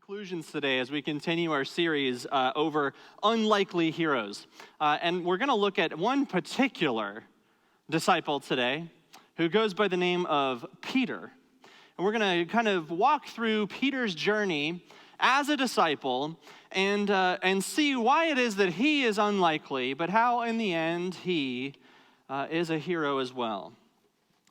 Conclusions today as we continue our series over unlikely heroes. And we're going to look at one particular disciple today who goes by the name of Peter. And we're going to kind of walk through Peter's journey as a disciple and see why it is that he is unlikely, but how in the end he is a hero as well.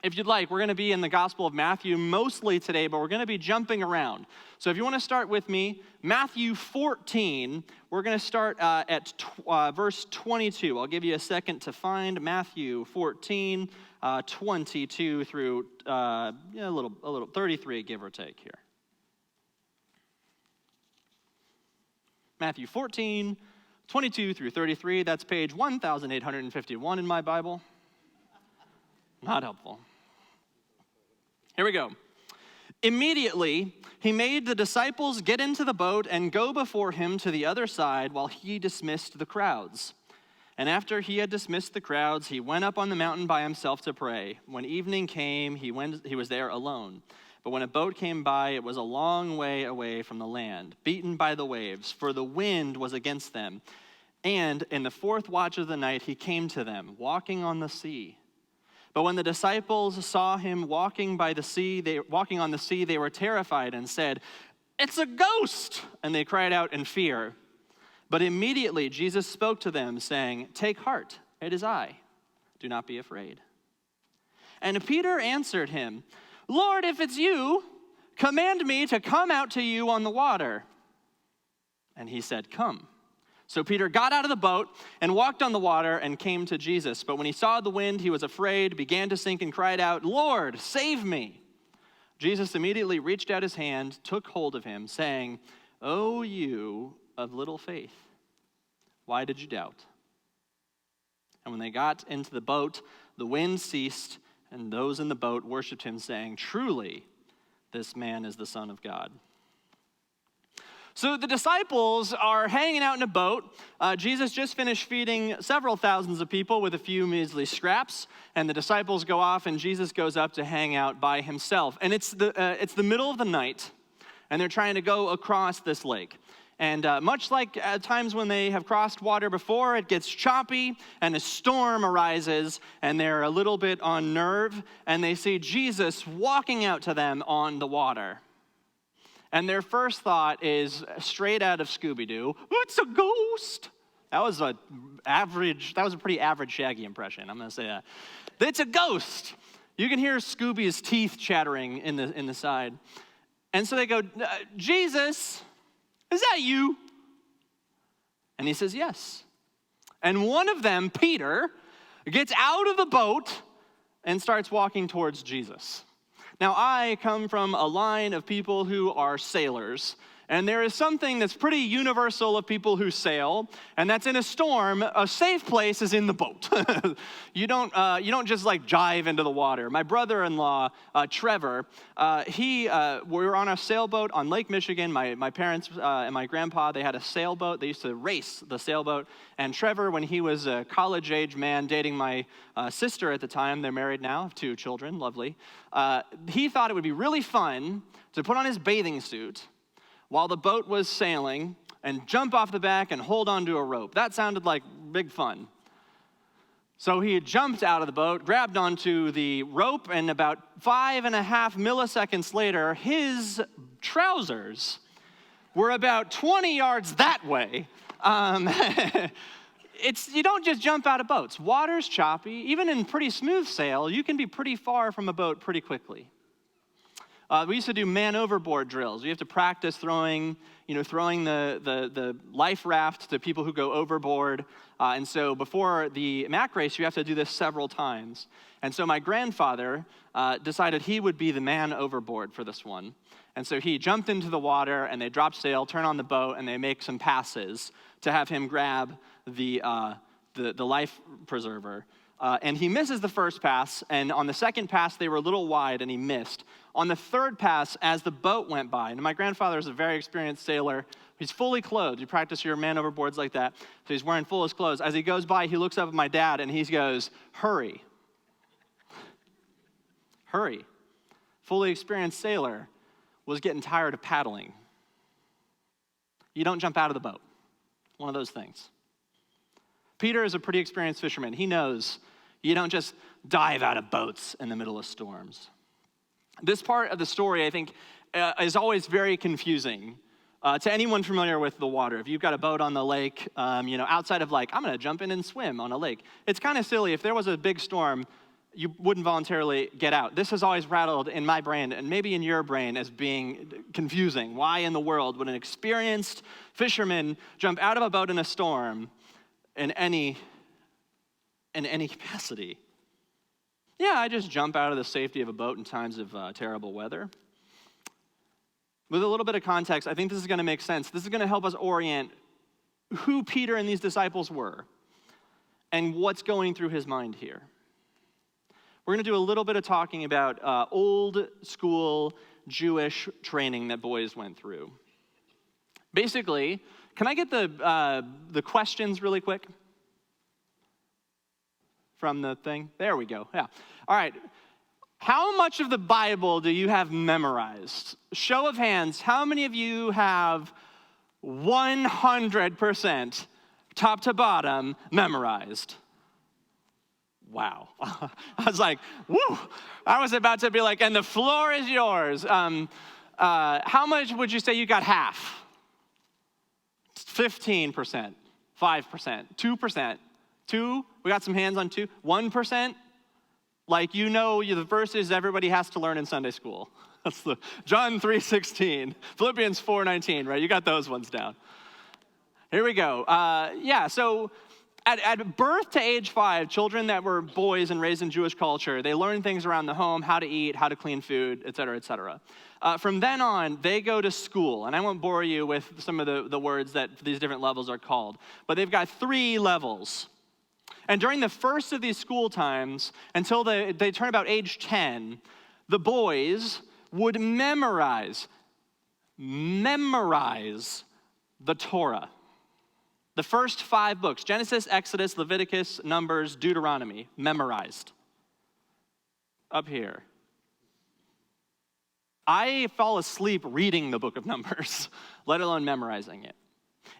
If you'd like, we're going to be in the Gospel of Matthew mostly today, but we're going to be jumping around. So if you want to start with me, Matthew 14, we're going to start at verse 22. I'll give you a second to find Matthew 14, 22 through a little 33, give or take here. Matthew 14, 22 through 33, that's page 1851 in my Bible. Not helpful. Here we go. Immediately, he made the disciples get into the boat and go before him to the other side while he dismissed the crowds. And after he had dismissed the crowds, he went up on the mountain by himself to pray. When evening came, he was there alone. But when a boat came by, it was a long way away from the land, beaten by the waves, for the wind was against them. And in the fourth watch of the night, he came to them, walking on the sea. But when the disciples saw him walking on the sea, they were terrified and said, "It's a ghost!" And they cried out in fear. But immediately Jesus spoke to them, saying, "Take heart, it is I. Do not be afraid." And Peter answered him, "Lord, if it's you, command me to come out to you on the water." And he said, "Come." So Peter got out of the boat and walked on the water and came to Jesus. But when he saw the wind, he was afraid, began to sink, and cried out, "Lord, save me." Jesus immediately reached out his hand, took hold of him, saying, "O you of little faith, why did you doubt?" And when they got into the boat, the wind ceased, and those in the boat worshipped him, saying, "Truly, this man is the Son of God." So the disciples are hanging out in a boat. Jesus just finished feeding several thousands of people with a few measly scraps, and the disciples go off, and Jesus goes up to hang out by himself. And it's the middle of the night, and they're trying to go across this lake. And much like at times when they have crossed water before, it gets choppy, and a storm arises, and they're a little bit on nerve, and they see Jesus walking out to them on the water. And their first thought is straight out of Scooby-Doo, "It's a ghost." That was a pretty average Shaggy impression, I'm going to say that. It's a ghost. You can hear Scooby's teeth chattering in the side. And so they go, "Jesus, is that you?" And he says, "Yes." And one of them, Peter, gets out of the boat and starts walking towards Jesus. Now, I come from a line of people who are sailors, and there is something that's pretty universal of people who sail, and that's in a storm, a safe place is in the boat. You don't just like dive into the water. My brother-in-law, Trevor, we were on a sailboat on Lake Michigan. My parents and my grandpa, they had a sailboat. They used to race the sailboat. And Trevor, when he was a college-age man dating my sister at the time, they're married now, have 2 children, lovely. He thought it would be really fun to put on his bathing suit while the boat was sailing and jump off the back and hold onto a rope. That sounded like big fun. So he jumped out of the boat, grabbed onto the rope, and about 5.5 milliseconds later, his trousers were about 20 yards that way. You don't just jump out of boats. Water's choppy. Even in pretty smooth sail, you can be pretty far from a boat pretty quickly. We used to do man overboard drills. You have to practice throwing the life raft to people who go overboard. And so before the MAC race, you have to do this several times. And so my grandfather decided he would be the man overboard for this one. And so he jumped into the water, and they drop sail, turn on the boat, and they make some passes to have him grab the life preserver. And he misses the first pass, and on the second pass, they were a little wide, and he missed. On the third pass, as the boat went by, and my grandfather is a very experienced sailor, he's fully clothed. You practice your man overboards like that, so he's wearing full his clothes. As he goes by, he looks up at my dad, and he goes, "Hurry. Hurry." Fully experienced sailor was getting tired of paddling. You don't jump out of the boat. One of those things. Peter is a pretty experienced fisherman. He knows you don't just dive out of boats in the middle of storms. This part of the story, I think, is always very confusing to anyone familiar with the water. If you've got a boat on the lake, outside of I'm going to jump in and swim on a lake. It's kind of silly. If there was a big storm, you wouldn't voluntarily get out. This has always rattled in my brain and maybe in your brain as being confusing. Why in the world would an experienced fisherman jump out of a boat in a storm in any capacity? Yeah, I just jump out of the safety of a boat in times of terrible weather. With a little bit of context, I think this is going to make sense. This is going to help us orient who Peter and these disciples were and what's going through his mind here. We're going to do a little bit of talking about old school Jewish training that boys went through. Basically, can I get the questions really quick from the thing? There we go. Yeah. All right. How much of the Bible do you have memorized? Show of hands, how many of you have 100% top to bottom memorized? Wow. I was like, woo. I was about to be like, and the floor is yours. How much would you say you got half? 15%, 5%, 2%, 2? We got some hands on 2. 1%? The verses everybody has to learn in Sunday school. That's the John 3:16, Philippians 4:19, right? You got those ones down. Here we go. So at birth to age 5, children that were boys and raised in Jewish culture, they learn things around the home, how to eat, how to clean food, et cetera, et cetera. From then on, they go to school. And I won't bore you with some of the words that these different levels are called. But they've got 3 levels. And during the first of these school times, until they turn about age 10, the boys would memorize the Torah. The first 5 books, Genesis, Exodus, Leviticus, Numbers, Deuteronomy, memorized. Up here. I fall asleep reading the book of Numbers, let alone memorizing it.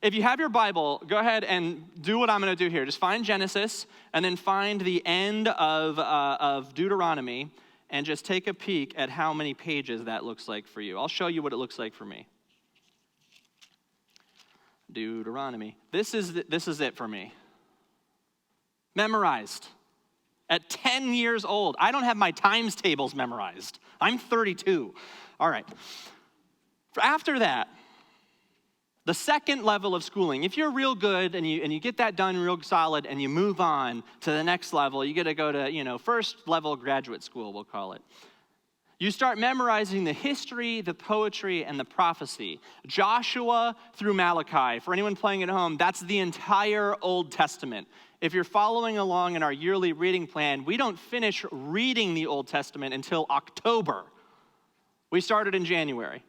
If you have your Bible, go ahead and do what I'm going to do here. Just find Genesis and then find the end of Deuteronomy and just take a peek at how many pages that looks like for you. I'll show you what it looks like for me. Deuteronomy. This is it for me. Memorized. At 10 years old. I don't have my times tables memorized. I'm 32. All right. After that, the second level of schooling, if you're real good and you get that done real solid and you move on to the next level, you get to go to, first level graduate school, we'll call it. You start memorizing the history, the poetry, and the prophecy. Joshua through Malachi. For anyone playing at home, that's the entire Old Testament. If you're following along in our yearly reading plan, we don't finish reading the Old Testament until October. We started in January.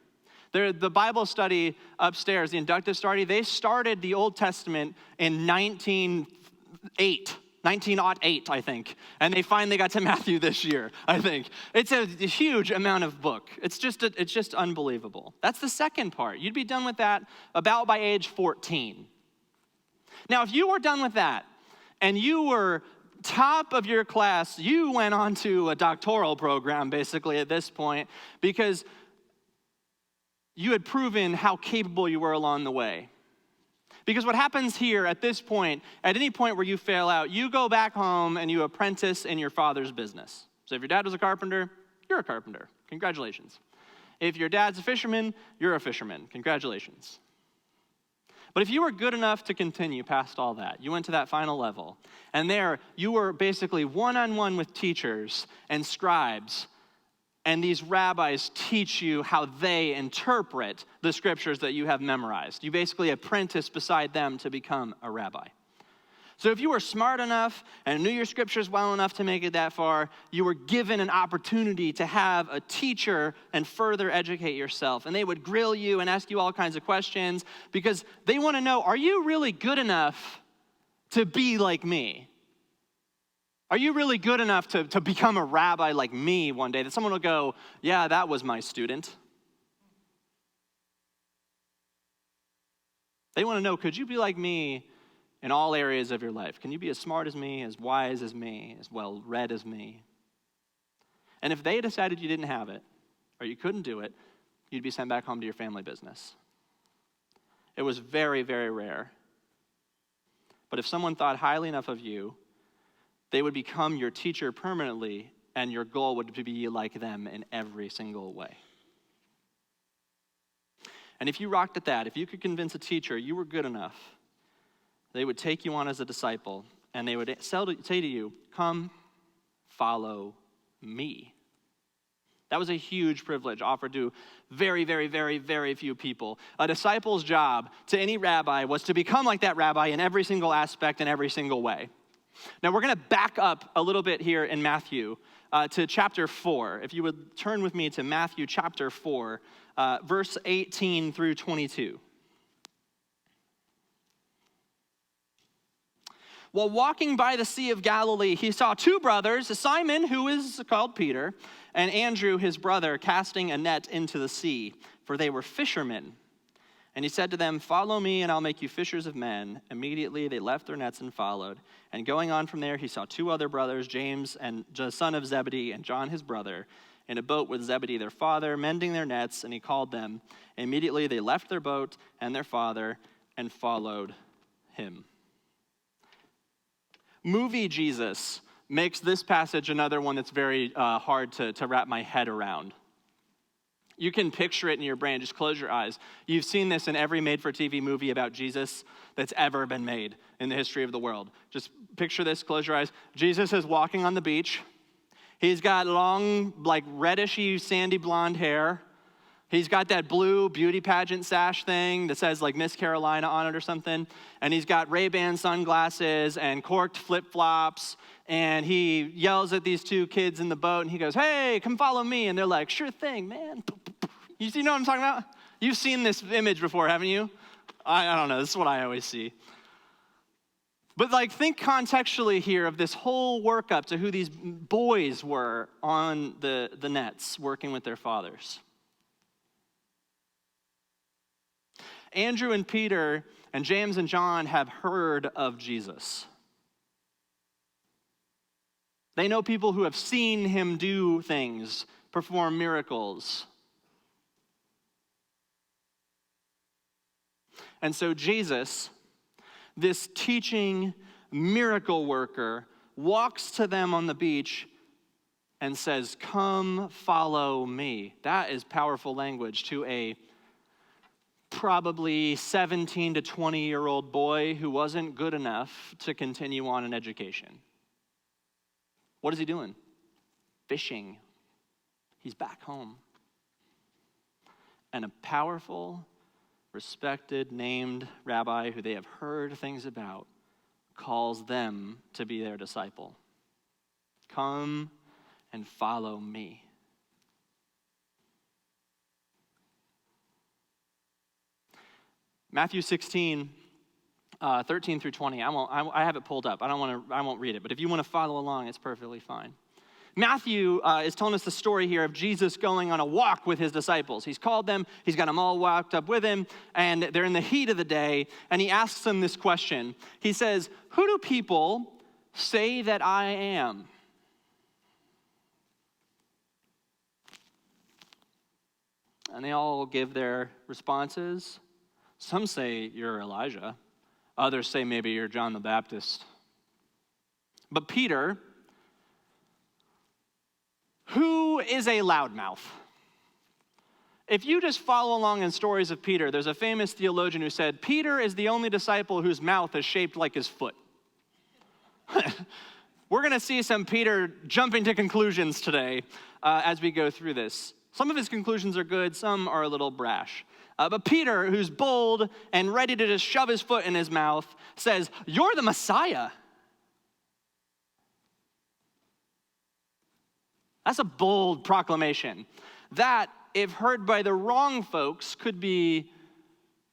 The Bible study upstairs, the inductive study, they started the Old Testament in 1908, I think. And they finally got to Matthew this year, I think. It's a huge amount of book. It's just unbelievable. That's the second part. You'd be done with that about by age 14. Now, if you were done with that and you were top of your class, you went on to a doctoral program basically at this point because you had proven how capable you were along the way. Because what happens here at this point, at any point where you fail out, you go back home and you apprentice in your father's business. So if your dad was a carpenter, you're a carpenter. Congratulations. If your dad's a fisherman, you're a fisherman. Congratulations. But if you were good enough to continue past all that, you went to that final level, and there you were basically one-on-one with teachers and scribes, and these rabbis teach you how they interpret the scriptures that you have memorized. You basically apprentice beside them to become a rabbi. So if you were smart enough and knew your scriptures well enough to make it that far, you were given an opportunity to have a teacher and further educate yourself. And they would grill you and ask you all kinds of questions because they want to know, are you really good enough to be like me? Are you really good enough to become a rabbi like me one day? That someone will go, yeah, that was my student. They want to know, could you be like me in all areas of your life? Can you be as smart as me, as wise as me, as well read as me? And if they decided you didn't have it, or you couldn't do it, you'd be sent back home to your family business. It was very, very rare. But if someone thought highly enough of you, they would become your teacher permanently, and your goal would be like them in every single way. And if you rocked at that, if you could convince a teacher you were good enough, they would take you on as a disciple, and they would say to you, come, follow me. That was a huge privilege offered to very, very, very, very few people. A disciple's job to any rabbi was to become like that rabbi in every single aspect and every single way. Now, we're going to back up a little bit here in Matthew to chapter 4. If you would turn with me to Matthew chapter 4, verse 18 through 22. While walking by the Sea of Galilee, he saw two brothers, Simon, who is called Peter, and Andrew, his brother, casting a net into the sea, for they were fishermen. And he said to them, follow me, and I'll make you fishers of men. Immediately they left their nets and followed. And going on from there, he saw two other brothers, James, and the son of Zebedee, and John, his brother, in a boat with Zebedee, their father, mending their nets, and he called them. Immediately they left their boat and their father and followed him. Movie Jesus makes this passage another one that's very hard to wrap my head around. You can picture it in your brain. Just close your eyes. You've seen this in every made-for-TV movie about Jesus that's ever been made in the history of the world. Just picture this, close your eyes. Jesus is walking on the beach. He's got long, like reddishy, sandy blonde hair. He's got that blue beauty pageant sash thing that says like Miss Carolina on it or something. And he's got Ray-Ban sunglasses and corked flip-flops. And he yells at these two kids in the boat and he goes, hey, come follow me. And they're like, sure thing, man. You know what I'm talking about? You've seen this image before, haven't you? I don't know. This is what I always see. But like think contextually here of this whole workup to who these boys were on the nets working with their fathers. Andrew and Peter and James and John have heard of Jesus. They know people who have seen him do things, perform miracles. And so Jesus, this teaching miracle worker, walks to them on the beach and says, come follow me. That is powerful language to a probably 17 to 20-year-old boy who wasn't good enough to continue on in education. What is he doing? Fishing. He's back home. And a powerful, respected, named rabbi who they have heard things about calls them to be their disciple. Come and follow me. Matthew 16, 13 through 20. I have it pulled up. I won't read it, but if you want to follow along, it's perfectly fine. Matthew is telling us the story here of Jesus going on a walk with his disciples. He's called them, he's got them all walked up with him, and they're in the heat of the day, and he asks them this question. He says, who do people say that I am? And they all give their responses. Some say you're Elijah. Others say maybe you're John the Baptist. But Peter, who is a loudmouth? If you just follow along in stories of Peter, there's a famous theologian who said, Peter is the only disciple whose mouth is shaped like his foot. We're going to see some Peter jumping to conclusions today as we go through this. Some of his conclusions are good, some are a little brash. But Peter, who's bold and ready to just shove his foot in his mouth, says, you're the Messiah. That's a bold proclamation. That, if heard by the wrong folks, could be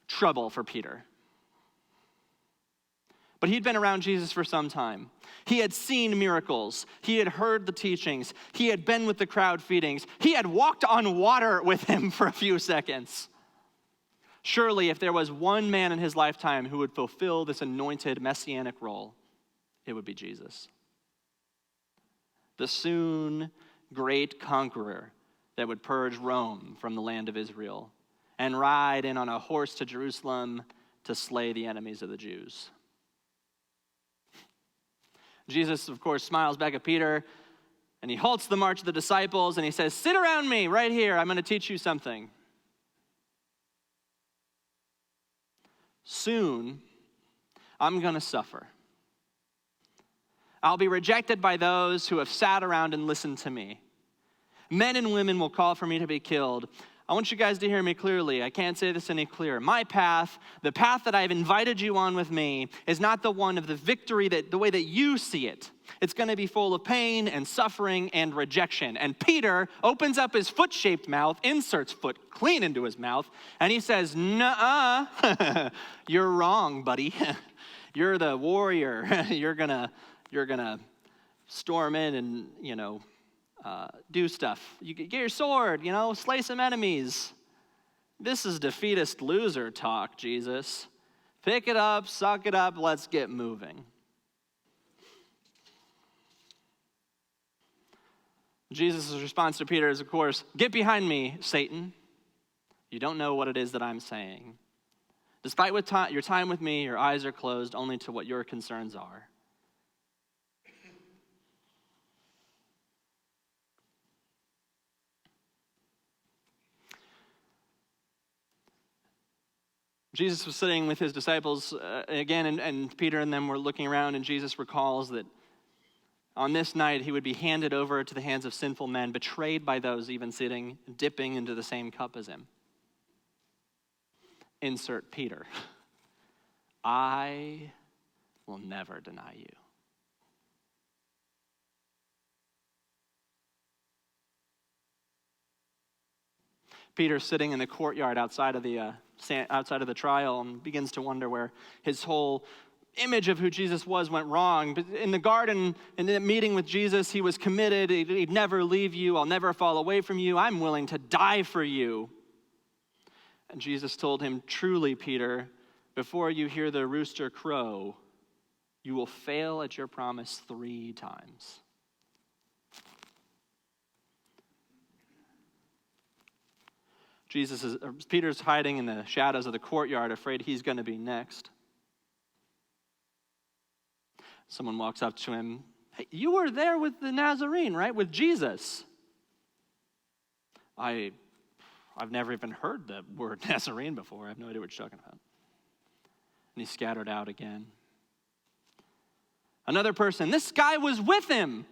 trouble for Peter. But he'd been around Jesus for some time. He had seen miracles. He had heard the teachings. He had been with the crowd feedings. He had walked on water with him for a few seconds. Surely, if there was one man in his lifetime who would fulfill this anointed messianic role, it would be Jesus. The soon great conqueror that would purge Rome from the land of Israel and ride in on a horse to Jerusalem to slay the enemies of the Jews. Jesus, of course, smiles back at Peter, and he halts the march of the disciples, and he says, "Sit around me right here. I'm going to teach you something." Soon, I'm going to suffer. I'll be rejected by those who have sat around and listened to me. Men and women will call for me to be killed. I want you guys to hear me clearly. I can't say this any clearer. My path, the path that I've invited you on with me, is not the one of the victory that the way that you see it. It's going to be full of pain and suffering and rejection. And Peter opens up his foot-shaped mouth, inserts foot clean into his mouth, and he says, "Nuh-uh, you're wrong, buddy. You're the warrior. You're gonna storm in and, do stuff. You get your sword, slay some enemies. This is defeatist loser talk, Jesus. Pick it up, suck it up, let's get moving." Jesus' response to Peter is, of course, "Get behind me, Satan. You don't know what it is that I'm saying. Despite your time with me, your eyes are closed only to what your concerns are." Jesus was sitting with his disciples again, and Peter and them were looking around, and Jesus recalls that on this night he would be handed over to the hands of sinful men, betrayed by those even sitting, dipping into the same cup as him. Insert Peter. "I will never deny you." Peter's sitting in the courtyard outside of the trial and begins to wonder where his whole image of who Jesus was went wrong. But in the garden, in the meeting with Jesus, he was committed. He'd never leave you. I'll never fall away from you. I'm willing to die for you. And Jesus told him, "Truly, Peter, before you hear the rooster crow, you will fail at your promise 3 times. Peter's hiding in the shadows of the courtyard, afraid he's going to be next. Someone walks up to him. "Hey, you were there with the Nazarene, right? With Jesus." I've never even heard the word Nazarene before. I have no idea what you're talking about." And he scattered out again. Another person, "This guy was with him."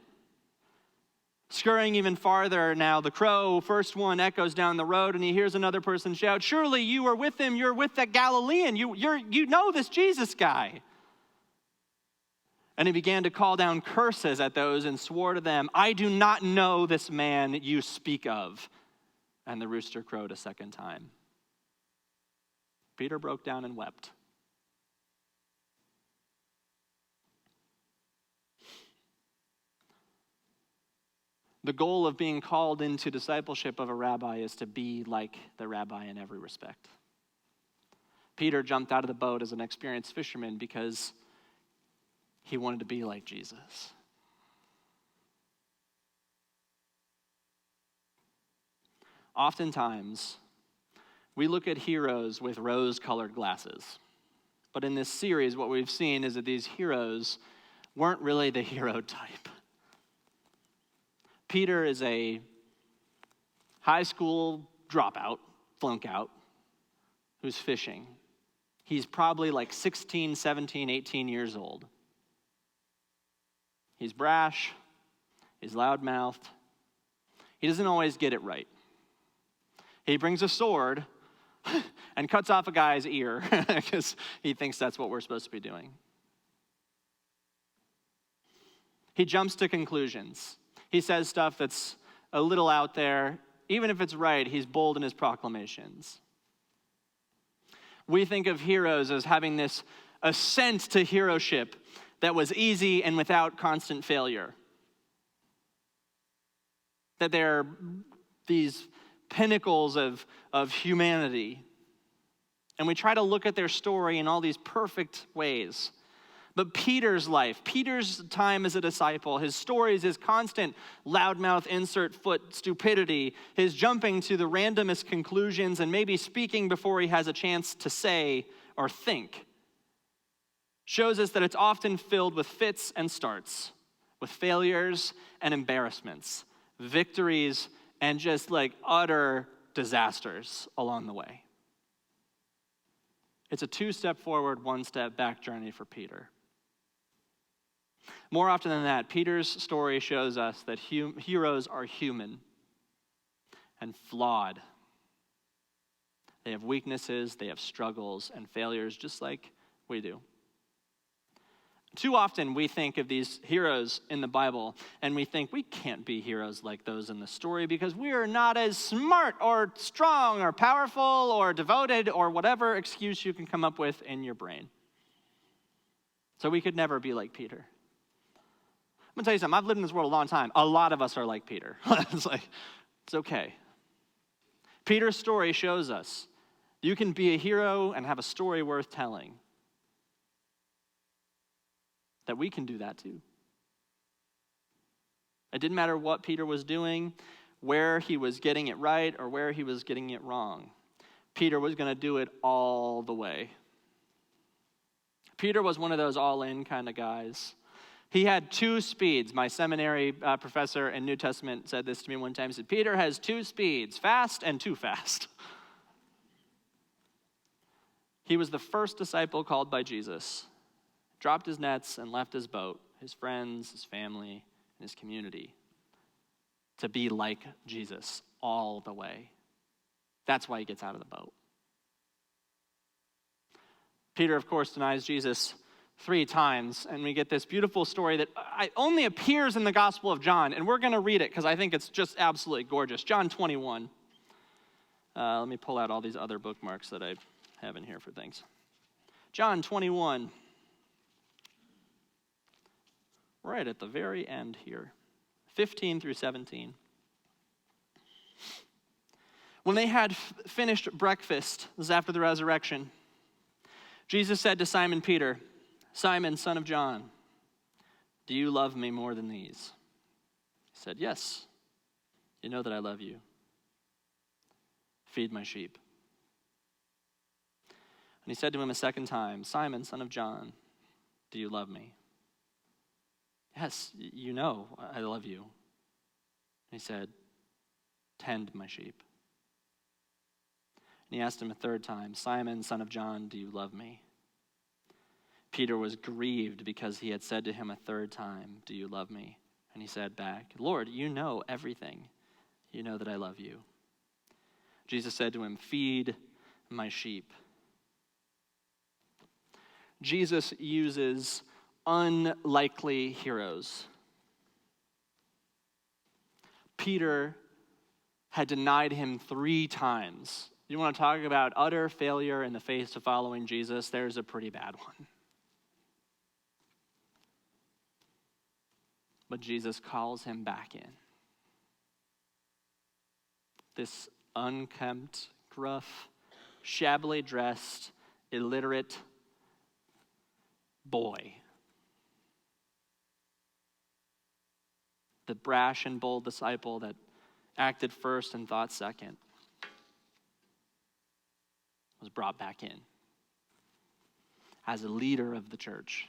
Scurrying even farther now, the crow, first one, echoes down the road, and he hears another person shout, "Surely you were with him. You're with that Galilean. You know this Jesus guy." And he began to call down curses at those and swore to them, "I do not know this man you speak of." And the rooster crowed a second time. Peter broke down and wept. The goal of being called into discipleship of a rabbi is to be like the rabbi in every respect. Peter jumped out of the boat as an experienced fisherman because he wanted to be like Jesus. Oftentimes, we look at heroes with rose-colored glasses. But in this series, what we've seen is that these heroes weren't really the hero type. Peter is a high school dropout, flunk out, who's fishing. He's probably like 16, 17, 18 years old. He's brash. He's loudmouthed. He doesn't always get it right. He brings a sword and cuts off a guy's ear because he thinks that's what we're supposed to be doing. He jumps to conclusions. He says stuff that's a little out there. Even if it's right, he's bold in his proclamations. We think of heroes as having this ascent to heroship that was easy and without constant failure. That they're these pinnacles of humanity. And we try to look at their story in all these perfect ways. But Peter's life, Peter's time as a disciple, his stories, his constant loudmouth insert foot stupidity, his jumping to the randomest conclusions and maybe speaking before he has a chance to say or think, shows us that it's often filled with fits and starts, with failures and embarrassments, victories and just like utter disasters along the way. It's a 2-step forward, 1-step back journey for Peter. More often than that, Peter's story shows us that heroes are human and flawed. They have weaknesses, they have struggles and failures just like we do. Too often we think of these heroes in the Bible and we think we can't be heroes like those in the story because we are not as smart or strong or powerful or devoted or whatever excuse you can come up with in your brain. So we could never be like Peter. I'm going to tell you something. I've lived in this world a long time. A lot of us are like Peter. It's okay. Peter's story shows us you can be a hero and have a story worth telling. That we can do that too. It didn't matter what Peter was doing, where he was getting it right or where he was getting it wrong. Peter was going to do it all the way. Peter was one of those all-in kind of guys. He had 2 speeds. My seminary professor in New Testament said this to me one time. He said, Peter has 2 speeds, fast and too fast. He was the first disciple called by Jesus. Dropped his nets and left his boat, his friends, his family, and his community to be like Jesus all the way. That's why he gets out of the boat. Peter, of course, denies Jesus 3 times, and we get this beautiful story that only appears in the Gospel of John, and we're going to read it because I think it's just absolutely gorgeous. John 21. Let me pull out all these other bookmarks that I have in here for things. John 21. Right at the very end here, 15 through 17. When they had finished breakfast, this is after the resurrection, Jesus said to Simon Peter, Simon, son of John, do you love me more than these? He said, yes, you know that I love you. Feed my sheep. And he said to him a second time, Simon, son of John, do you love me? Yes, you know I love you. And he said, tend my sheep. And he asked him a third time, Simon, son of John, do you love me? Peter was grieved because he had said to him a third time, do you love me? And he said back, Lord, you know everything. You know that I love you. Jesus said to him, feed my sheep. Jesus uses unlikely heroes. Peter had denied him 3 times. You want to talk about utter failure in the face of following Jesus? There's a pretty bad one. But Jesus calls him back in. This unkempt, gruff, shabbily dressed, illiterate boy. The brash and bold disciple that acted first and thought second was brought back in as a leader of the church.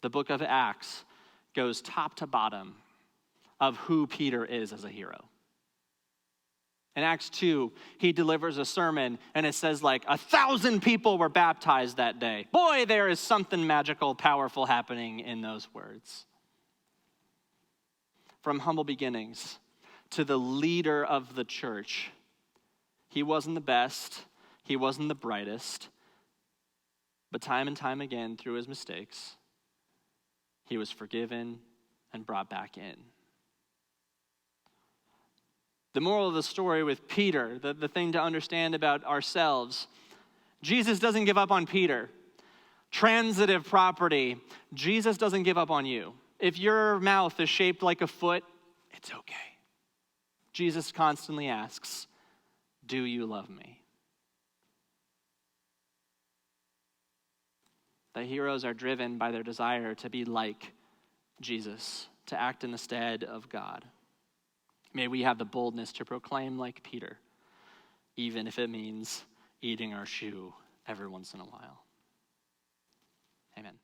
The book of Acts goes top to bottom of who Peter is as a hero. In Acts 2, he delivers a sermon, and it says 1,000 people were baptized that day. Boy, there is something magical, powerful happening in those words. From humble beginnings to the leader of the church, he wasn't the best, he wasn't the brightest, but time and time again, through his mistakes, he was forgiven and brought back in. The moral of the story with Peter, the thing to understand about ourselves, Jesus doesn't give up on Peter. Transitive property, Jesus doesn't give up on you. If your mouth is shaped like a foot, it's okay. Jesus constantly asks, do you love me? The heroes are driven by their desire to be like Jesus, to act in the stead of God. May we have the boldness to proclaim like Peter, even if it means eating our shoe every once in a while. Amen.